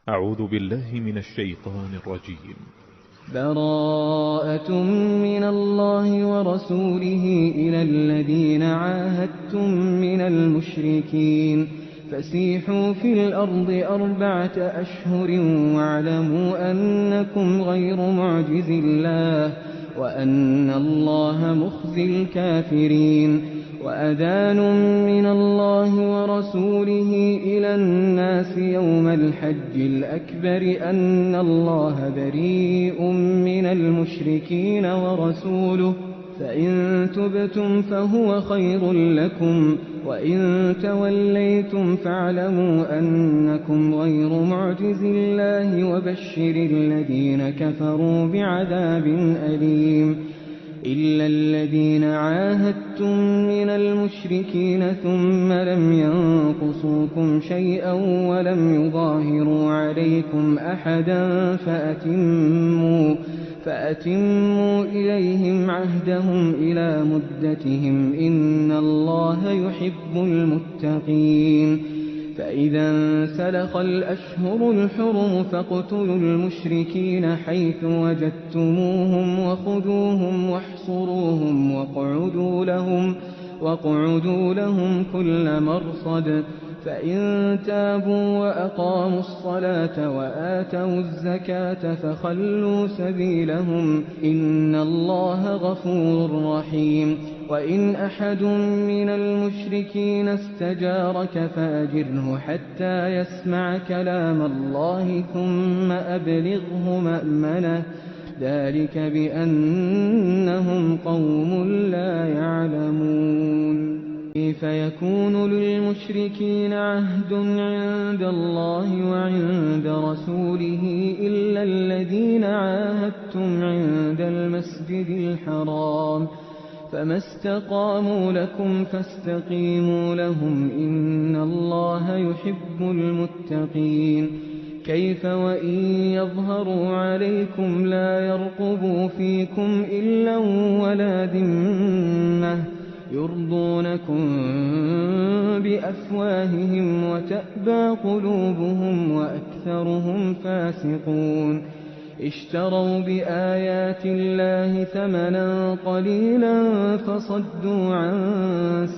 أعوذ بالله من الشيطان الرجيم. براءة من الله ورسوله إلى الذين عاهدتم من المشركين فسيحوا في الأرض 4 أشهر واعلموا أنكم غير معجز الله وأن الله مخزي الكافرين. وأذان من الله ورسوله إلى الناس يوم الحج الأكبر أن الله بريء من المشركين ورسوله فإن تبتم فهو خير لكم وإن توليتم فاعلموا أنكم غير معجز الله وبشر الذين كفروا بعذاب أليم. إلا الذين عاهدتم من المشركين ثم لم ينقصوكم شيئا ولم يظاهروا عليكم أحدا فأتموا إليهم عهدهم إلى مدتهم إن الله يحب المتقين. فإذا انسلخ الأشهر الحرم فاقتلوا المشركين حيث وجدتموهم وخذوهم واحصروهم واقعدوا لهم كل مرصد. فإن تابوا وأقاموا الصلاة وآتوا الزكاة فخلوا سبيلهم إن الله غفور رحيم. وإن أحد من المشركين استجارك فأجره حتى يسمع كلام الله ثم أبلغه مأمنه ذلك بأنهم قوم لا يعلمون. كيف يكون للمشركين عهد عند الله وعند رسوله إلا الذين عاهدتم عند المسجد الحرام فما استقاموا لكم فاستقيموا لهم إن الله يحب المتقين. كيف وإن يظهروا عليكم لا يرقبوا فيكم إلا ولا ذمة يرضونكم بأفواههم وتأبى قلوبهم وأكثرهم فاسقون. اشتروا بآيات الله ثمنا قليلا فصدوا عن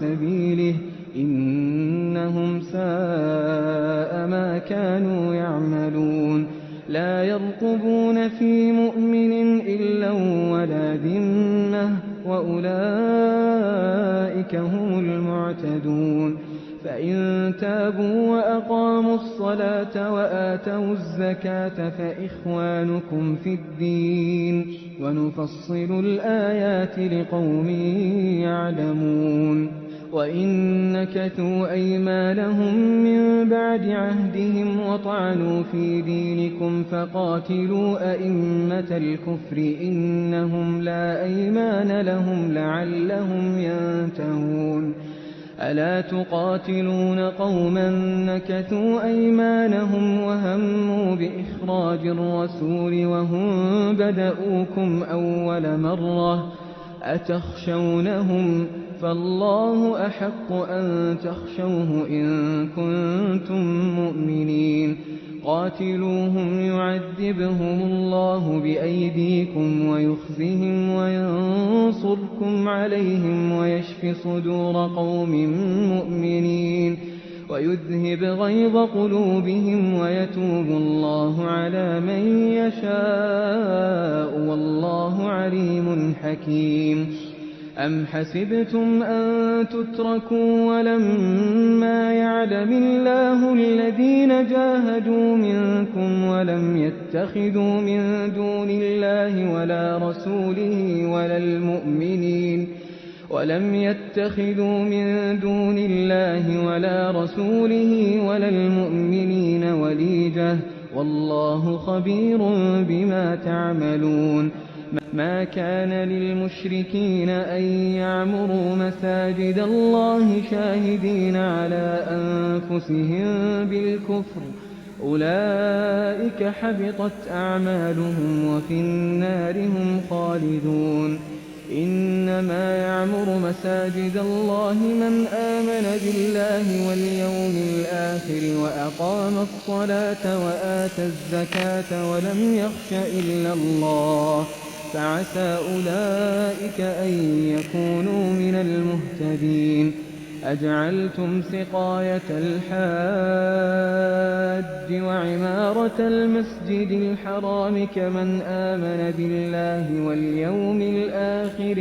سبيله إنهم ساء ما كانوا يعملون. لا يرقبون في مؤمن إلا ولا ذمة وأولئك هم المعتدون. فإن تابوا وأقاموا الصلاة وآتوا الزكاة فإخوانكم في الدين ونفصل الآيات لقوم يعلمون. وإن نكثوا أيمانهم من بعد عهدهم وطعنوا في دينكم فقاتلوا أئمة الكفر إنهم لا أيمان لهم لعلهم ينتهون. ألا تقاتلون قوما نكثوا أيمانهم وهموا بإخراج الرسول وهم بدؤوكم أول مرة أتخشونهم فالله أحق أن تخشوه إن كنتم مؤمنين. قاتلوهم يعذبهم الله بأيديكم ويخزهم وينصركم عليهم ويشف صدور قوم مؤمنين ويذهب غيظ قلوبهم ويتوب الله على من يشاء والله عليم حكيم. أم حسبتم أن تتركوا ولما يعلم الله الذين جاهدوا منكم ولم يتخذوا من دون الله ولا رسوله ولا المؤمنين وليجة والله خبير بما تعملون. ما كان للمشركين أن يعمروا مساجد الله شاهدين على أنفسهم بالكفر أولئك حبطت أعمالهم وفي النار هم خالدون. إنما يعمر مساجد الله من آمن بالله واليوم الآخر وأقام الصلاة وآتى الزكاة ولم يخش إلا الله فعسى أولئك أن يكونوا من المهتدين. أجعلتم سقاية الحاج وعمارة المسجد الحرام كمن آمن بالله واليوم الآخر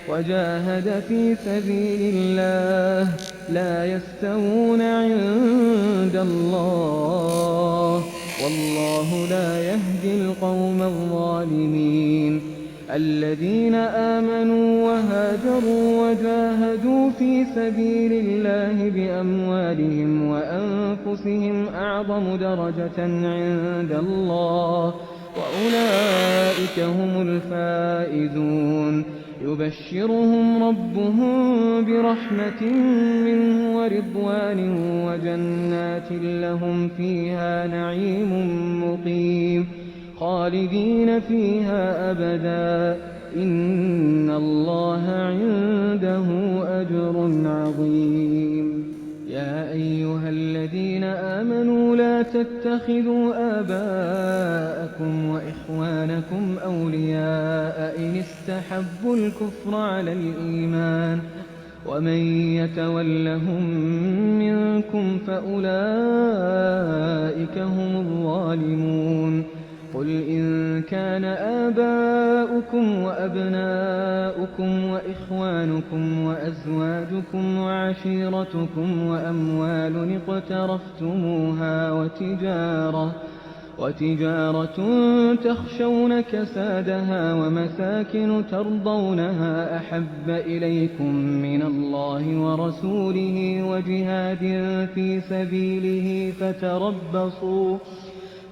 وجاهد في سبيل الله لا يستوون عند الله والله لا يهدي القوم الظالمين. الذين آمنوا وهاجروا وجاهدوا في سبيل الله بأموالهم وأنفسهم أعظم درجة عند الله وأولئك هم الفائزون. يبشرهم ربهم برحمة منه ورضوان وجنات لهم فيها نعيم مقيم خالدين فيها أبدا إن الله عنده أجر عظيم. يا أيها الذين آمنوا لا تتخذوا آباءكم وإخوانكم أولياء إن استحبوا الكفر على الإيمان ومن يتولهم منكم فأولئك هم الظالمون. قل إن كان آباؤكم وأبناؤكم وإخوانكم وأزواجكم وعشيرتكم وأموال اقترفتموها وتجارة تخشون كسادها ومساكن ترضونها أحب إليكم من الله ورسوله وجهاد في سبيله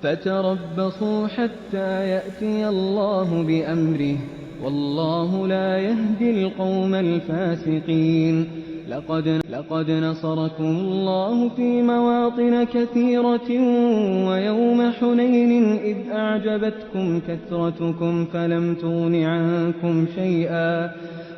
فتربصوا حتى يأتي الله بأمره والله لا يهدي القوم الفاسقين. لقد نصركم الله في مواطن كثيرة ويوم حنين إذ أعجبتكم كثرتكم فلم تغن عنكم شيئا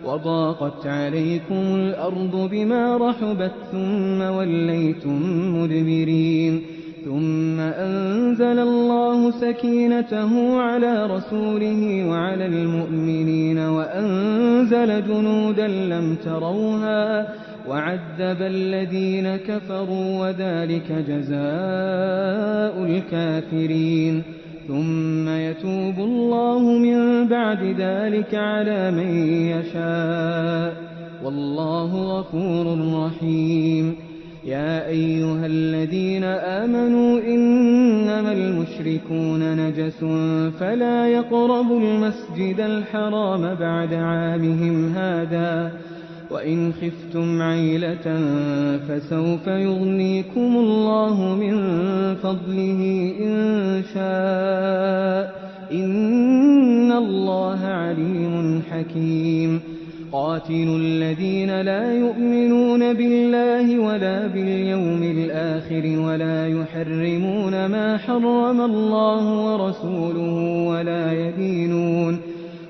وضاقت عليكم الأرض بما رحبت ثم وليتم مدبرين. ثم أنزل الله سكينته على رسوله وعلى المؤمنين وأنزل جنودا لم تروها وعذب الذين كفروا وذلك جزاء الكافرين. ثم يتوب الله من بعد ذلك على من يشاء والله غفور رحيم. يا أيها الذين آمنوا إنما المشركون نجس فلا يقربوا المسجد الحرام بعد عامهم هذا وإن خفتم عيلة فسوف يغنيكم الله من فضله إن شاء إن الله عليم حكيم. قاتلوا الذين لا يؤمنون بالله ولا باليوم الآخر ولا يحرمون ما حرم الله ورسوله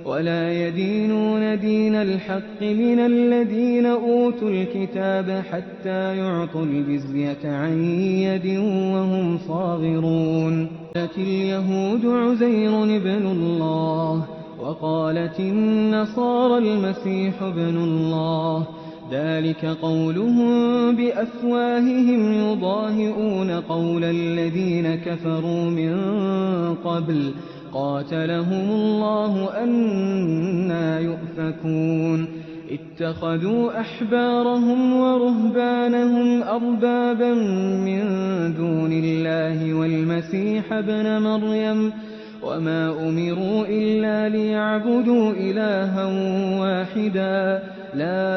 ولا يدينون دين الحق من الذين أوتوا الكتاب حتى يعطوا الجزية عن يد وهم صاغرون. قالت اليهود عزير ابن الله وقالت النصارى المسيح ابن الله ذلك قولهم بأفواههم يضاهئون قول الذين كفروا من قبل قاتلهم الله أنى يؤفكون. اتخذوا أحبارهم ورهبانهم أربابا من دون الله والمسيح ابن مريم وما أمروا إلا ليعبدوا إلها واحدا لا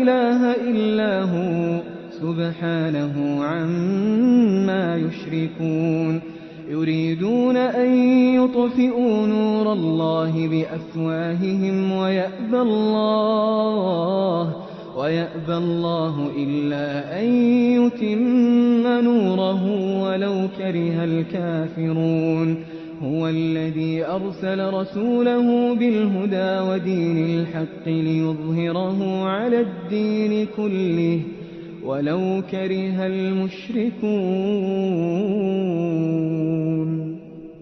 إله إلا هو سبحانه عما يشركون. يريدون أن يطفئوا نور الله بأفواههم ويأبى الله إلا أن يتم نوره ولو كره الكافرون. هو الذي أرسل رسوله بالهدى ودين الحق ليظهره على الدين كله ولو كره المشركون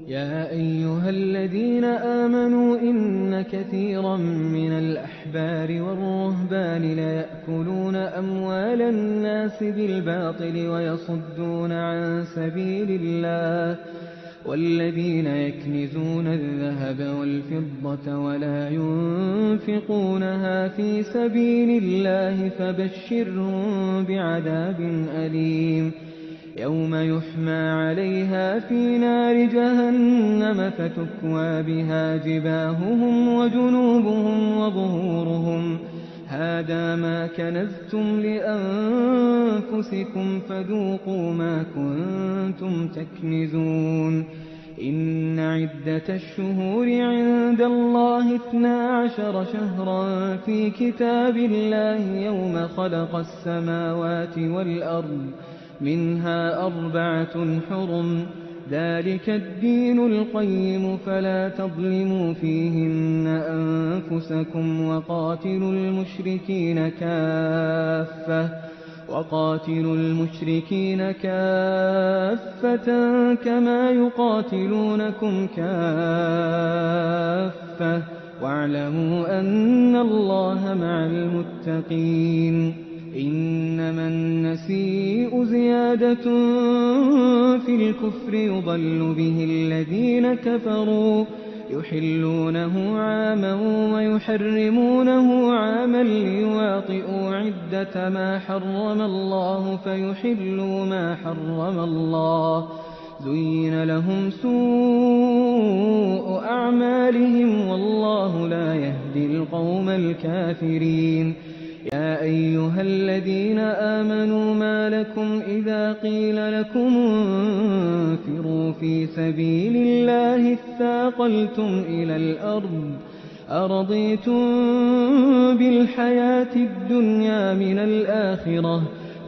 يا أيها الذين آمنوا إن كثيرا من الأحبار والرهبان ليأكلون أموال الناس بالباطل ويصدون عن سبيل الله والذين يكنزون الذهب والفضة ولا ينفقونها في سبيل الله فبشرهم بعذاب أليم يوم يحمى عليها في نار جهنم فتكوى بها جباههم وجنوبهم وظهورهم هذا ما كنزتم لأنفسكم فذوقوا ما كنتم تكنزون إن عدة الشهور عند الله 12 شهرا في كتاب الله يوم خلق السماوات والأرض منها 4 حرم ذلك الدين القيم فلا تظلموا فيهن أنفسكم وقاتلوا المشركين كافة كما يقاتلونكم كافة واعلموا أن الله مع المتقين إنما النسيء زيادة في الكفر يضل به الذين كفروا يحلونه عاما ويحرمونه عاما ليواطئوا عدة ما حرم الله فيحلوا ما حرم الله زين لهم سوء أعمالهم والله لا يهدي القوم الكافرين يا أيها الذين آمنوا ما لكم إذا قيل لكم انفروا في سبيل الله اثاقلتم إلى الأرض أرضيتم بالحياة الدنيا من الآخرة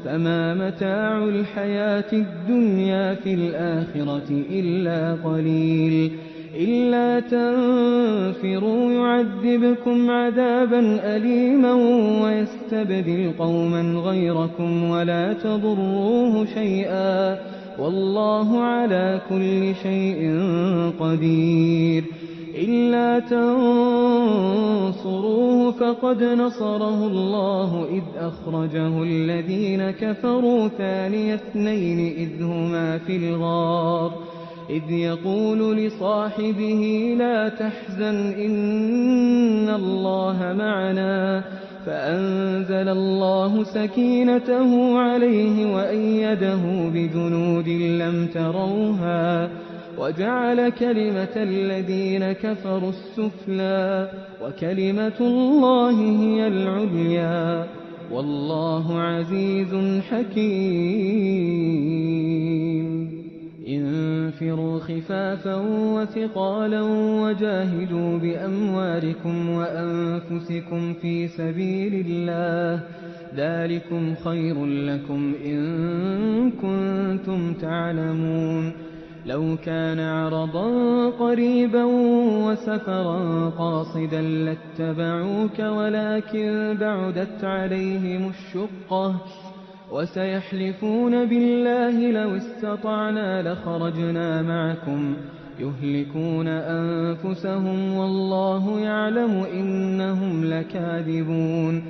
فما متاع الحياة الدنيا في الآخرة إلا قليل إلا تنفروا يعذبكم عذابا أليما ويستبدل قوما غيركم ولا تضروه شيئا والله على كل شيء قدير إلا تنصروه فقد نصره الله إذ أخرجه الذين كفروا ثاني اثنين إذ هما في الغار إذ يقول لصاحبه لا تحزن إن الله معنا فأنزل الله سكينته عليه وأيده بجنود لم تروها وجعل كلمة الذين كفروا السفلى وكلمة الله هي العليا والله عزيز حكيم انفروا خفافا وثقالا وجاهدوا بأموالكم وأنفسكم في سبيل الله ذلكم خير لكم إن كنتم تعلمون لو كان عرضا قريبا وسفرا قاصدا لاتبعوك ولكن بعدت عليهم الشقة وسيحلفون بالله لو استطعنا لخرجنا معكم يهلكون أنفسهم والله يعلم إنهم لكاذبون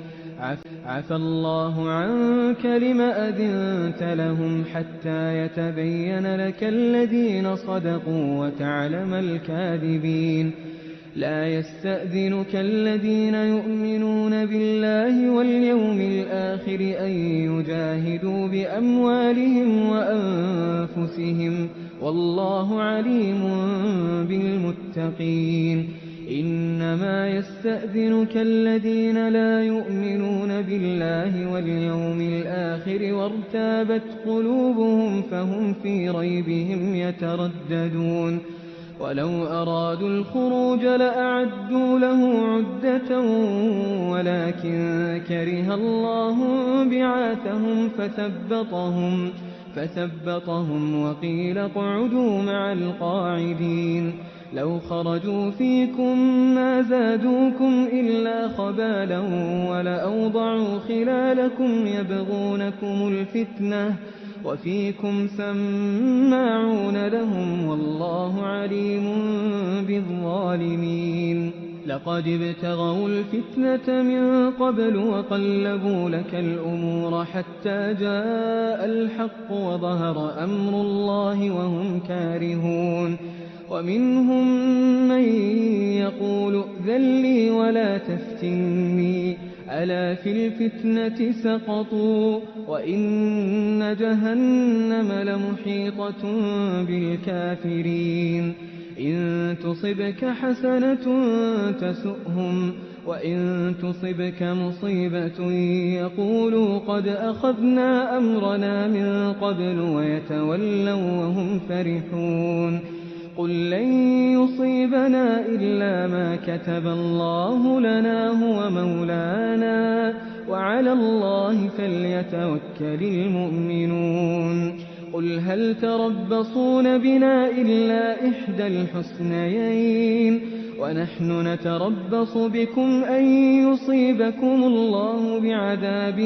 عفى الله عنك لم أذنت لهم حتى يتبين لك الذين صدقوا وتعلم الكاذبين لا يستأذنك الذين يؤمنون بالله واليوم الآخر أن يجاهدوا بأموالهم وأنفسهم والله عليم بالمتقين إنما يستأذنك الذين لا يؤمنون بالله واليوم الآخر وارتابت قلوبهم فهم في ريبهم يترددون ولو أرادوا الخروج لأعدوا له عدة ولكن كره الله بعاثهم فثبطهم وقيل اقعدوا مع القاعدين لو خرجوا فيكم ما زادوكم إلا خبالا ولأوضعوا خلالكم يبغونكم الفتنة وفيكم سماعون لهم والله عليم بالظالمين لقد ابتغوا الفتنة من قبل وقلبوا لك الأمور حتى جاء الحق وظهر أمر الله وهم كارهون ومنهم من يقول ائذن لي ولا تفتني ألا في الفتنة سقطوا وإن جهنم لمحيطة بالكافرين إن تصبك حسنة تسؤهم وإن تصبك مصيبة يقولوا قد أخذنا أمرنا من قبل ويتولوا وهم فرحون قل لن يصيبنا إلا ما كتب الله لنا هو مولانا وعلى الله فليتوكل المؤمنون قل هل تربصون بنا إلا إحدى الحسنيين ونحن نتربص بكم أن يصيبكم الله بعذاب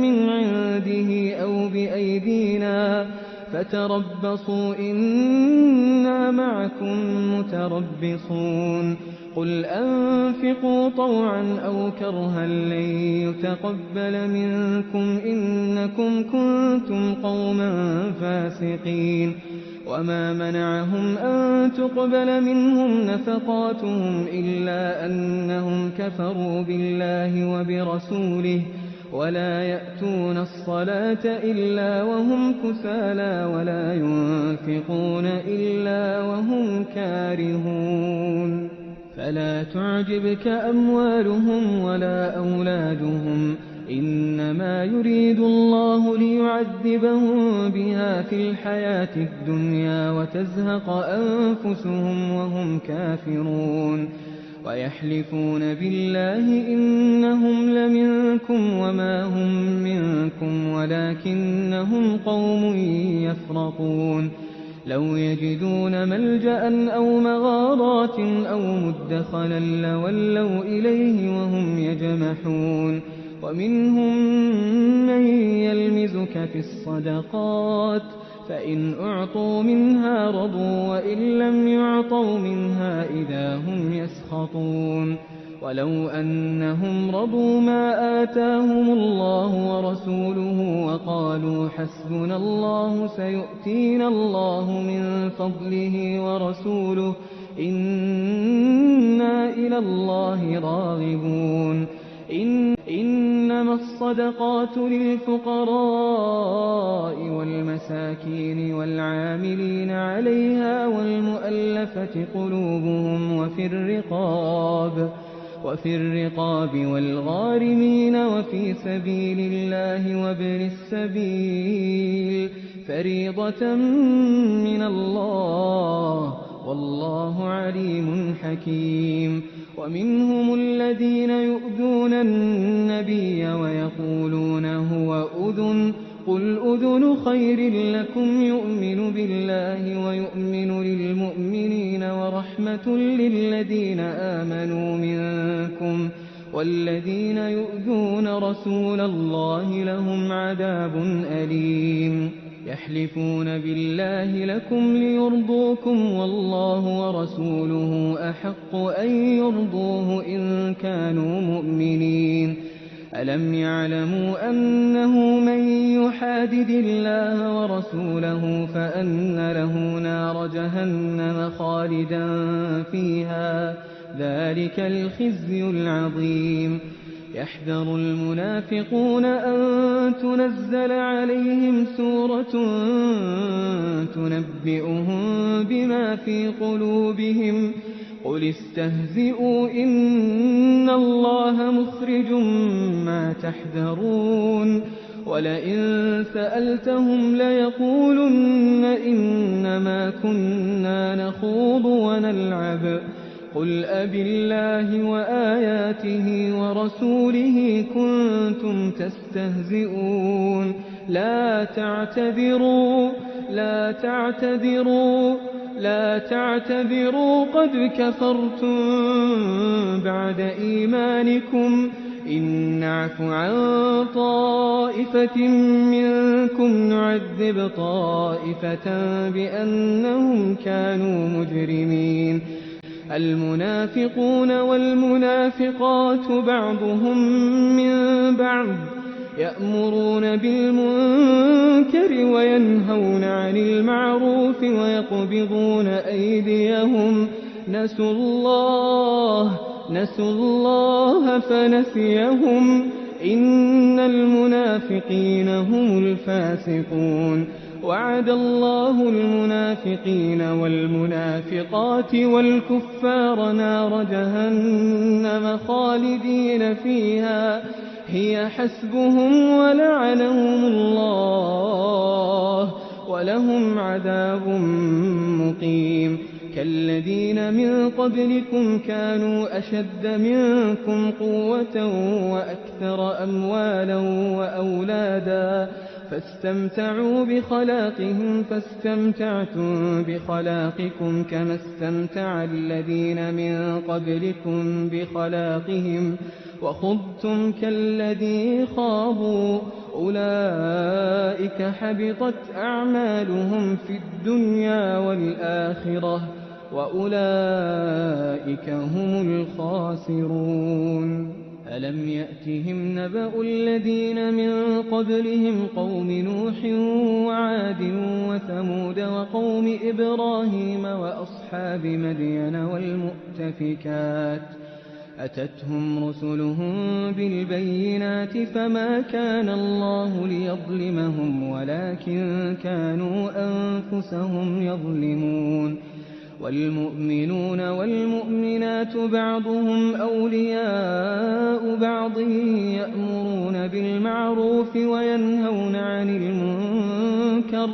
من عنده أو بأيدينا فتربصوا إنا معكم متربصون قل أنفقوا طوعا أو كرها لن يتقبل منكم إنكم كنتم قوما فاسقين وما منعهم أن تقبل منهم نفقاتهم إلا أنهم كفروا بالله وبرسوله ولا يأتون الصلاة إلا وهم كسالى ولا ينفقون إلا وهم كارهون فلا تعجبك أموالهم ولا أولادهم إنما يريد الله ليعذبهم بها في الحياة الدنيا وتزهق أنفسهم وهم كافرون ويحلفون بالله إنهم لمنكم وما هم منكم ولكنهم قوم يفرقون لو يجدون ملجأ أو مغارات أو مدخلا لولوا إليه وهم يجمحون ومنهم من يلمزك في الصدقات فإن أعطوا منها رضوا وإن لم يعطوا منها إذا هم يسخطون ولو أنهم رضوا ما آتاهم الله ورسوله وقالوا حسبنا الله سيؤتينا الله من فضله ورسوله إنا إلى الله راغبون إنما الصدقات للفقراء والمساكين والعاملين عليها والمؤلفة قلوبهم وفي الرقاب والغارمين وفي سبيل الله وابن السبيل فريضة من الله والله عليم حكيم ومنهم الذين يؤذون النبي ويقولون هو أذن قل أذن خير لكم يؤمن بالله ويؤمن للمؤمنين ورحمة للذين آمنوا منكم والذين يؤذون رسول الله لهم عذاب أليم يحلفون بالله لكم ليرضوكم والله ورسوله أحق أن يرضوه إن كانوا مؤمنين ألم يعلموا أنه من يحادد الله ورسوله فأن له نار جهنم خالدا فيها ذلك الخزي العظيم يحذر المنافقون أن تنزل عليهم سورة تنبئهم بما في قلوبهم قل استهزئوا إن الله مخرج ما تحذرون ولئن سألتهم ليقولن إنما كنا نخوض ونلعب قل أبالله وآياته ورسوله كنتم تستهزئون ينكثون لا تعتذروا قد كفرتم بعد إيمانكم إن نعف عن طائفة منكم نعذب طائفة بأنهم كانوا مجرمين المنافقون والمنافقات بعضهم من بعض يأمرون بالمنكر وينهون عن المعروف ويقبضون أيديهم نسوا الله فنسيهم إن المنافقين هم الفاسقون وعد الله المنافقين والمنافقات والكفار نار جهنم خالدين فيها هي حسبهم ولعنهم الله ولهم عذاب مقيم كالذين من قبلكم كانوا أشد منكم قوة وأكثر أموالا وأولادا فاستمتعوا بخلاقهم فاستمتعتم بخلاقكم كما استمتع الذين من قبلكم بخلاقهم وخضتم كالذي خاضوا أولئك حبطت أعمالهم في الدنيا والآخرة وأولئك هم الخاسرون ألم يأتهم نبأ الذين من قبلهم قوم نوح وعاد وثمود وقوم إبراهيم وأصحاب مدين والمؤتفكات أتتهم رسلهم بالبينات فما كان الله ليظلمهم ولكن كانوا أنفسهم يظلمون والمؤمنون والمؤمنات بعضهم أولياء بعض يأمرون بالمعروف وينهون عن المنكر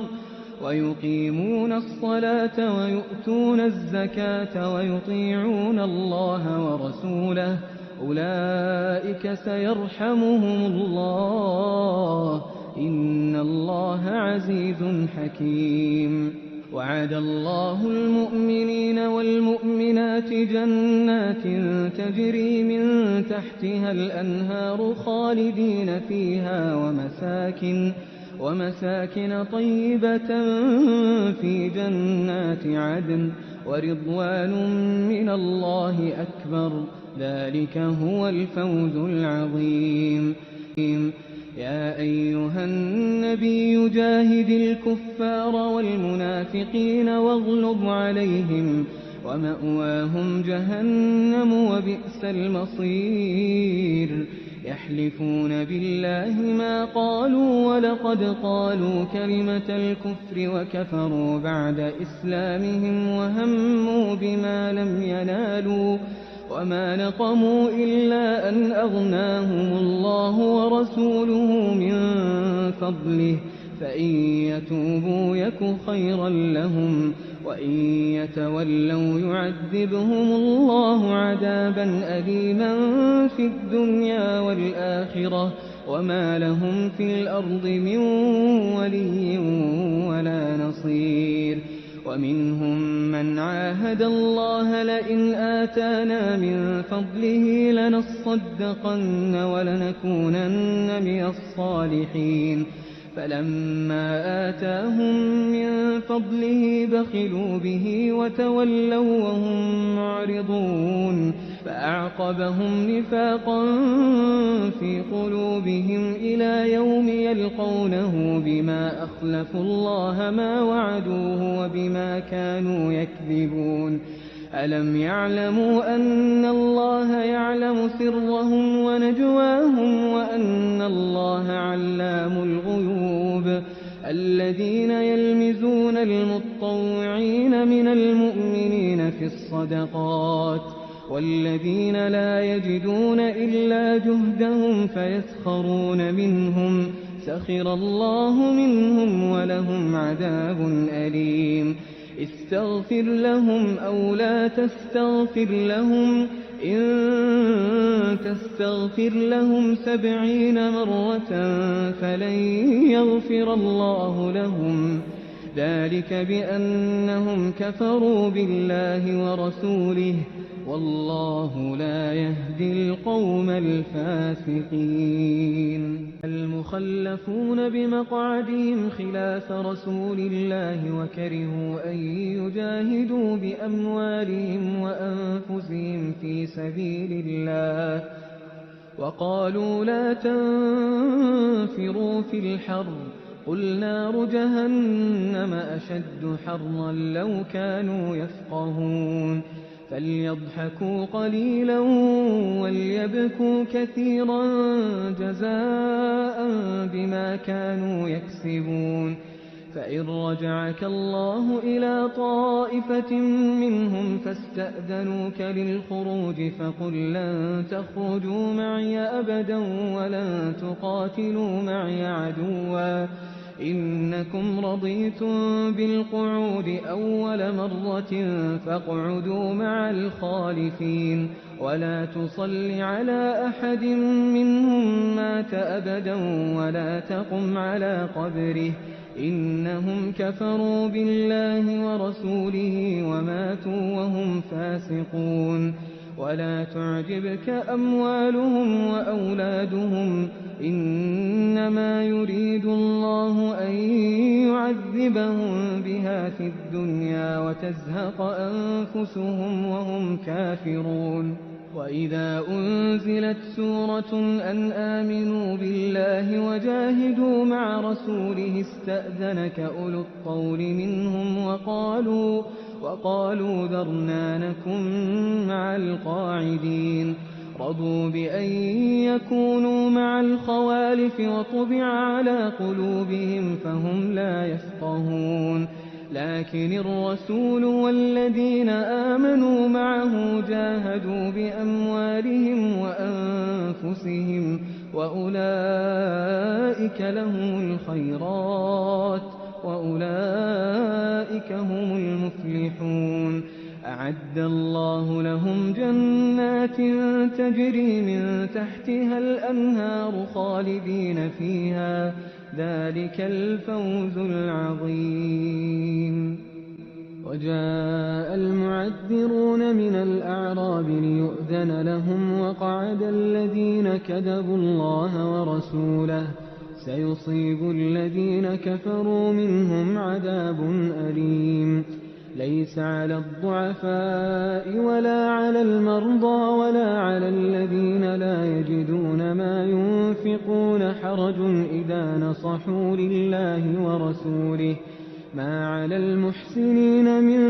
ويقيمون الصلاة ويؤتون الزكاة ويطيعون الله ورسوله أولئك سيرحمهم الله إن الله عزيز حكيم وعد الله المؤمنين والمؤمنات جنات تجري من تحتها الأنهار خالدين فيها ومساكن طيبة في جنات عدن ورضوان من الله أكبر ذلك هو الفوز العظيم يا أيها النبي جاهد الكفار والمنافقين واغلظ عليهم ومأواهم جهنم وبئس المصير يحلفون بالله ما قالوا ولقد قالوا كلمة الكفر وكفروا بعد إسلامهم وهموا بما لم ينالوا وما نقموا إلا أن أغناهم الله ورسوله من فضله فإن يتوبوا يك خيرا لهم وإن يتولوا يعذبهم الله عذابا أليما في الدنيا والآخرة وما لهم في الأرض من ولي ولا نصير ومنهم من عاهد الله لئن آتانا من فضله لنصدقن ولنكونن من الصالحين فلما آتاهم من فضله بخلوا به وتولوا وهم معرضون فأعقبهم نفاقا في قلوبهم إلى يوم يلقونه بما أخلفوا الله ما وعدوه وبما كانوا يكذبون ألم يعلموا أن الله يعلم سرهم ونجواهم وأن الله علام الغيوب الذين يلمزون المطوعين من المؤمنين في الصدقات والذين لا يجدون إلا جهدهم فيسخرون منهم سخر الله منهم ولهم عذاب أليم استغفر لهم أو لا تستغفر لهم إن تستغفر لهم 70 مرة فلن يغفر الله لهم ذلك بأنهم كفروا بالله ورسوله والله لا يهدي القوم الفاسقين. المخلفون بمقعدهم خلاف رسول الله وكرهوا أن يجاهدوا بأموالهم وأنفسهم في سبيل الله وقالوا لا تنفروا في الحر قل نار جهنم أشد حرا لو كانوا يفقهون فليضحكوا قليلا وليبكوا كثيرا جزاء بما كانوا يكسبون. فإن رجعك الله إلى طائفة منهم فاستأذنوك للخروج فقل لن تخرجوا معي أبدا ولن تقاتلوا معي عدوا إنكم رضيتم بالقعود أول مرة فاقعدوا مع الخالفين ولا تصل على أحد منهم مات أبدا ولا تقم على قبره إنهم كفروا بالله ورسوله وماتوا وهم فاسقون. ولا تعجبك أموالهم وأولادهم إنما يريد الله أن يعذبهم بها في الدنيا وتزهق أنفسهم وهم كافرون. وإذا أنزلت سورة أن آمنوا بالله وجاهدوا مع رسوله استأذنك أولو الطول منهم وقالوا ذرنا نكن مع القاعدين رضوا بأن يكونوا مع الخوالف وطبع على قلوبهم فهم لا يفقهون. لكن الرسول والذين آمنوا معه جاهدوا بأموالهم وأنفسهم وأولئك لهم الخيرات وأولئك هم المفلحون. أعد الله لهم جنات تجري من تحتها الأنهار خالدين فيها ذلك الفوز العظيم. وجاء المعذرون من الأعراب ليؤذن لهم وقعد الذين كذبوا الله ورسوله سيصيب الذين كفروا منهم عذاب أليم. ليس على الضعفاء ولا على المرضى ولا على الذين لا يجدون ما ينفقون حرج إذا نصحوا لله ورسوله ما على المحسنين من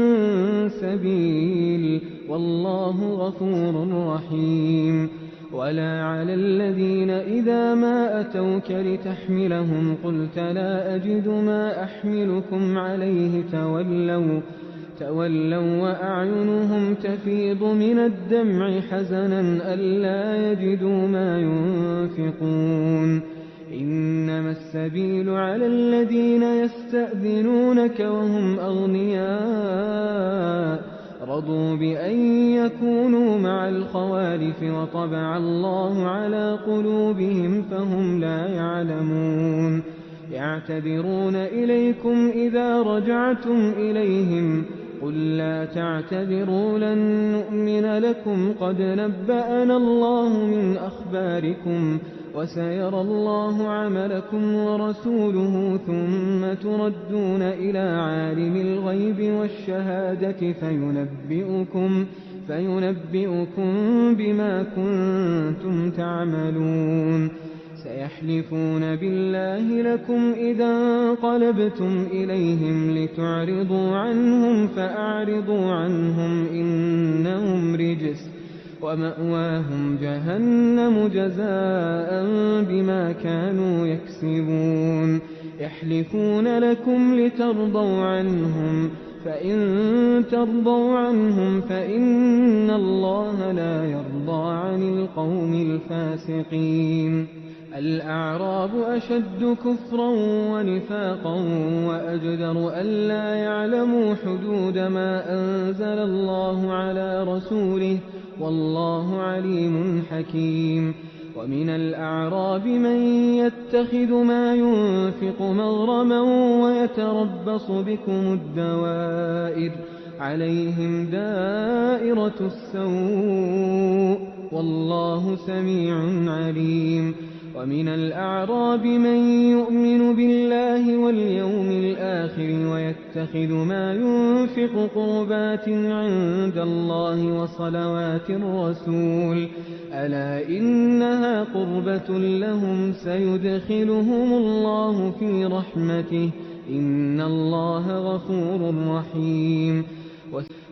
سبيل والله غفور رحيم. ولا على الذين إذا ما أتوك لتحملهم قلت لا أجد ما أحملكم عليه تولوا وأعينهم تفيض من الدمع حزنا ألا يجدوا ما ينفقون. إنما السبيل على الذين يستأذنونك وهم أغنياء رضوا بأن يكونوا مع الخوالف وطبع الله على قلوبهم فهم لا يعلمون. يعتذرون إليكم إذا رجعتم إليهم قل لا تعتذروا لن نؤمن لكم قد نبأنا الله من أخباركم وسيرى الله عملكم ورسوله ثم تردون إلى عالم الغيب والشهادة فينبئكم بما كنتم تعملون. سيحلفون بالله لكم إذا انقلبتم إليهم لتعرضوا عنهم فأعرضوا عنهم إنهم رجس ومأواهم جهنم جزاء بما كانوا يكسبون. يحلفون لكم لترضوا عنهم فإن ترضوا عنهم فإن الله لا يرضى عن القوم الفاسقين. الأعراب أشد كفرا ونفاقا وأجدر ألا يعلموا حدود ما أنزل الله على رسوله والله عليم حكيم. ومن الأعراب من يتخذ ما ينفق مغرما ويتربص بكم الدوائر عليهم دائرة السوء والله سميع عليم ومن الأعراب من يؤمن بالله واليوم الآخر ويتخذ ما ينفق قربات عند الله وصلوات الرسول ألا إنها قربة لهم سيدخلهم الله في رحمته إن الله غفور رحيم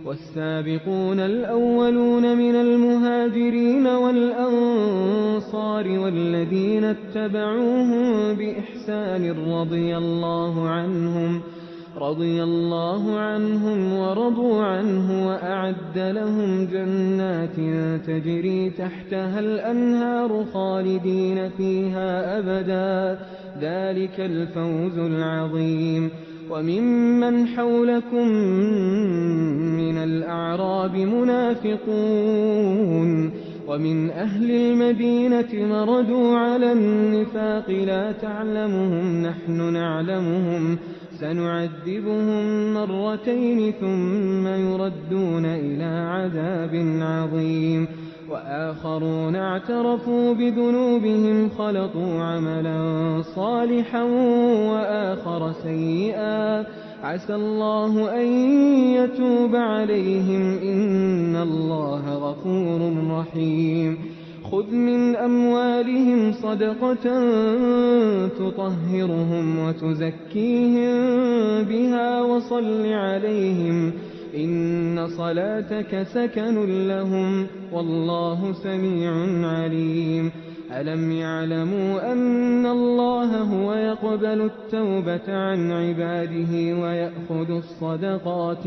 والسابقون الأولون من المهاجرين والأنصار والذين اتبعوهم بإحسان رضي الله عنهم ورضوا عنه وأعد لهم جنات تجري تحتها الأنهار خالدين فيها أبدا ذلك الفوز العظيم وممن حولكم من الأعراب منافقون ومن أهل المدينة مردوا على النفاق لا تعلمهم نحن نعلمهم سنعذبهم مرتين ثم يردون إلى عذاب عظيم وآخرون اعترفوا بذنوبهم خلطوا عملا صالحا وآخر سيئا عسى الله أن يتوب عليهم إن الله غفور رحيم خذ من أموالهم صدقة تطهرهم وتزكيهم بها وصل عليهم إن صلاتك سكن لهم والله سميع عليم ألم يعلموا أن الله هو يقبل التوبة عن عباده ويأخذ الصدقات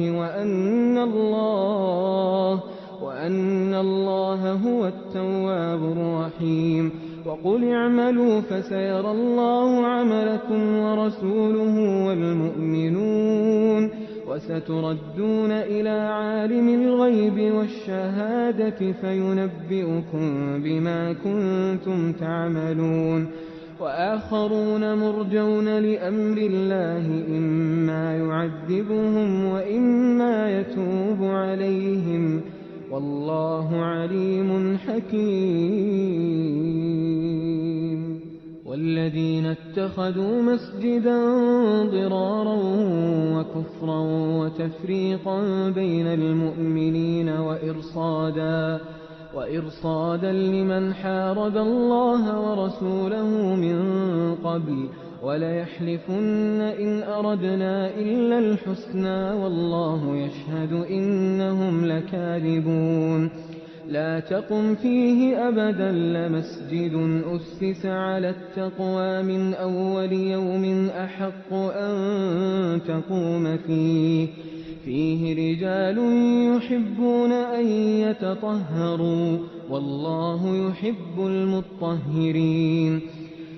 وأن الله هو التواب الرحيم وقل اعملوا فسيرى الله عملكم ورسوله والمؤمنون وستردون إلى عالم الغيب والشهادة فينبئكم بما كنتم تعملون وآخرون مرجون لأمر الله إما يعذبهم وإما يتوب عليهم والله عليم حكيم والذين اتخذوا مسجدا ضرارا وكفرا وتفريقا بين المؤمنين وإرصادا لمن حارب الله ورسوله من قبل وليحلفن إن أردنا إلا الحسنى والله يشهد إنهم لكاذبون لا تقم فيه أبدا لمسجد أسس على التقوى من أول يوم أحق أن تقوم فيه رجال يحبون أن يتطهروا والله يحب المطهرين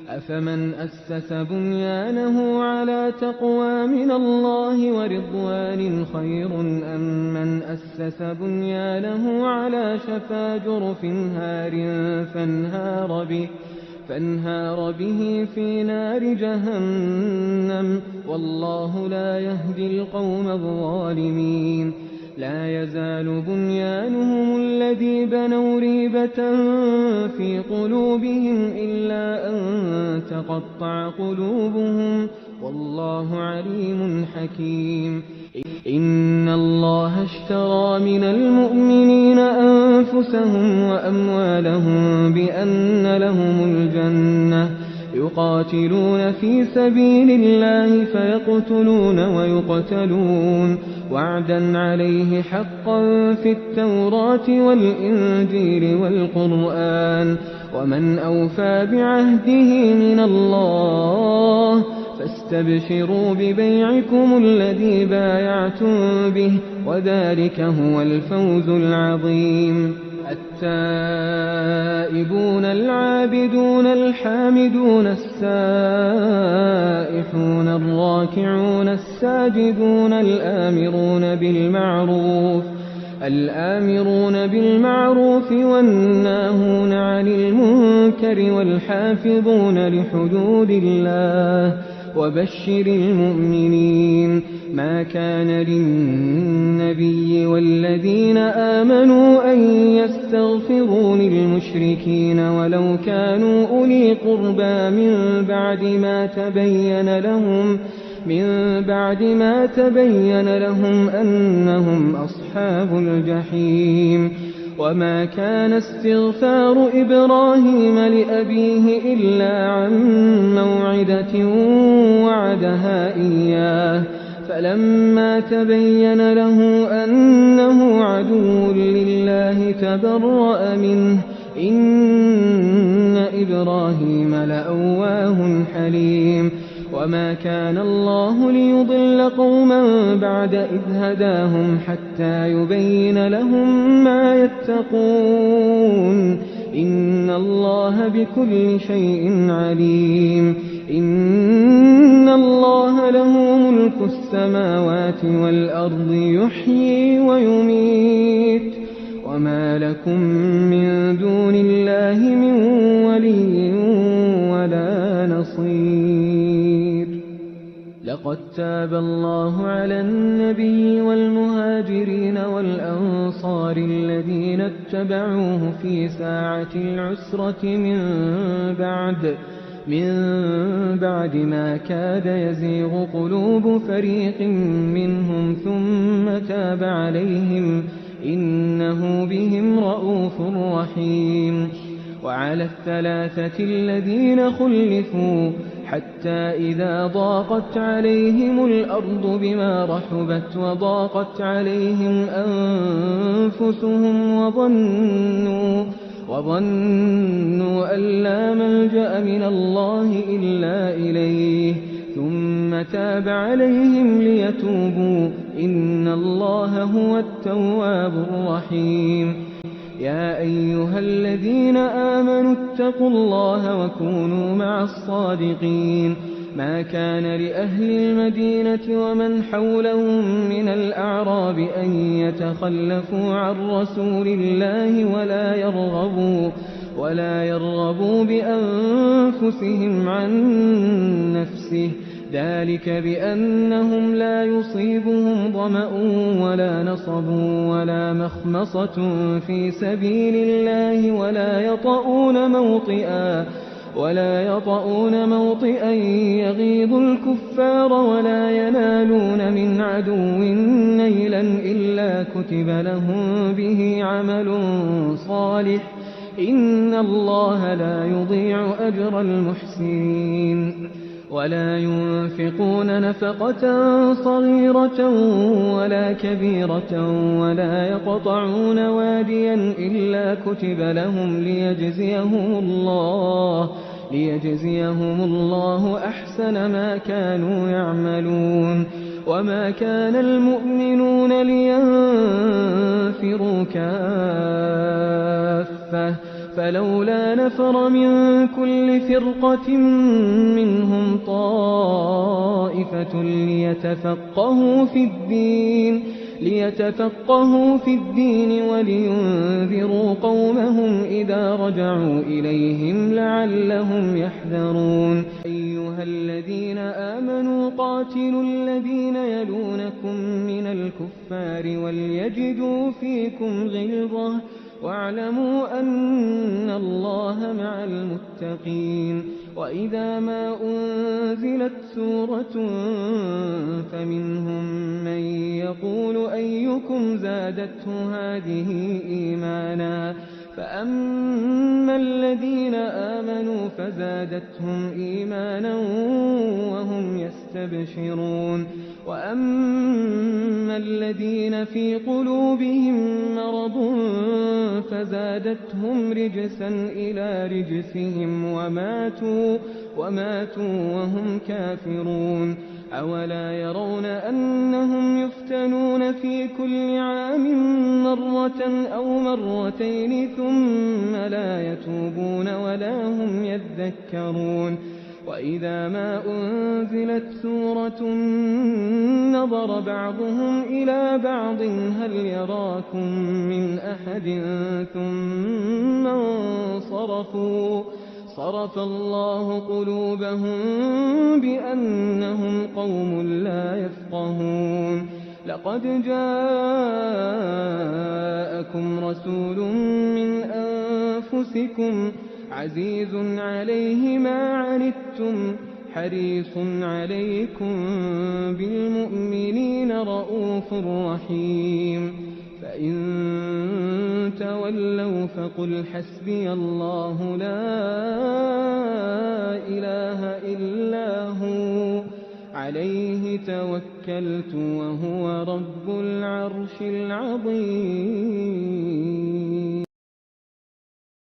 أفمن أسس بنيانه على تقوى من الله ورضوان خير أم من أسس بنيانه على شفا جرف هار فانهار به في نار جهنم والله لا يهدي القوم الظالمين لا يزال بنيانهم الذي بنوا ريبة في قلوبهم إلا أن تقطع قلوبهم والله عليم حكيم إن الله اشترى من المؤمنين أنفسهم وأموالهم بأن لهم الجنة يقاتلون في سبيل الله فيقتلون ويقتلون وعدا عليه حقا في التوراة والإنجيل والقرآن ومن أوفى بعهده من الله فاستبشروا ببيعكم الذي بايعتم به وذلك هو الفوز العظيم التائبون العابدون الحامدون السائحون الراكعون الساجدون الآمرون بالمعروف والناهون عن المنكر والحافظون لحدود الله وبشر المؤمنين. ما كان للنبي والذين آمنوا أن يستغفروا للمشركين ولو كانوا أولي قربى من بعد ما تبين لهم أنهم أصحاب الجحيم. وما كان استغفار إبراهيم لأبيه إلا عن موعدة وعدها إياه فلما تبين له أنه عدو لله تبرأ منه إن إبراهيم لأواه حليم. وما كان الله ليضل قوما بعد إذ هداهم حتى يبين لهم ما يتقون إن الله بكل شيء عليم. إن الله له ملك السماوات والأرض يحيي ويميت وما لكم من دون الله من ولي ولا نصير. لقد تاب الله على النبي والمهاجرين والأنصار الذين اتبعوه في ساعة العسرة من بعد ما كاد يزيغ قلوب فريق منهم ثم تاب عليهم إنه بهم رءوف رحيم. وعلى الثلاثة الذين خلفوا حتى إذا ضاقت عليهم الأرض بما رحبت وضاقت عليهم أنفسهم وظنوا أن لا ملجأ من الله إلا إليه ثم تاب عليهم ليتوبوا إن الله هو التواب الرحيم. يا أيها الذين آمنوا اتقوا الله وكونوا مع الصادقين. ما كان لأهل المدينة ومن حولهم من الأعراب أن يتخلفوا عن رسول الله ولا يرغبوا بأنفسهم عن نفسه ذلك بأنهم لا يصيبهم ظمأ ولا نصب ولا مخمصة في سبيل الله ولا يطؤون موطئا يغيظ الكفار ولا ينالون من عدو نيلا إلا كتب لهم به عمل صالح إن الله لا يضيع أجر المحسنين. ولا ينفقون نفقة صغيرة ولا كبيرة ولا يقطعون واديا إلا كتب لهم ليجزيهم الله أحسن ما كانوا يعملون. وما كان المؤمنون لينفروا كافة فلولا نفر من كل فرقة منهم طائفة ليتفقهوا في الدين ولينذروا قومهم إذا رجعوا إليهم لعلهم يحذرون. أيها الذين آمنوا قاتلوا الذين يلونكم من الكفار وليجدوا فيكم غلظة واعلموا أن الله مع المتقين. وإذا ما أنزلت سورة فمنهم من يقول أيكم زادته هذه إيمانا فأما الذين آمنوا فزادتهم إيمانا وهم يستبشرون. وأما الذين في قلوبهم مرض فزادتهم رجسا إلى رجسهم وماتوا وهم كافرون. أولا يرون أنهم يفتنون في كل عام مرة أو مرتين ثم لا يتوبون ولا هم يذكرون. وإذا ما أنزلت سورة نظر بعضهم إلى بعض هل يراكم من أحد ثم انصرفوا صرف الله قلوبهم بأنهم قوم لا يفقهون لقد جاءكم رسول من أنفسكم عزيز عليه ما عنتم حريص عليكم بالمؤمنين رءوف رحيم فإن تولوا فقل حسبي الله لا إله إلا هو عليه توكلت وهو رب العرش العظيم.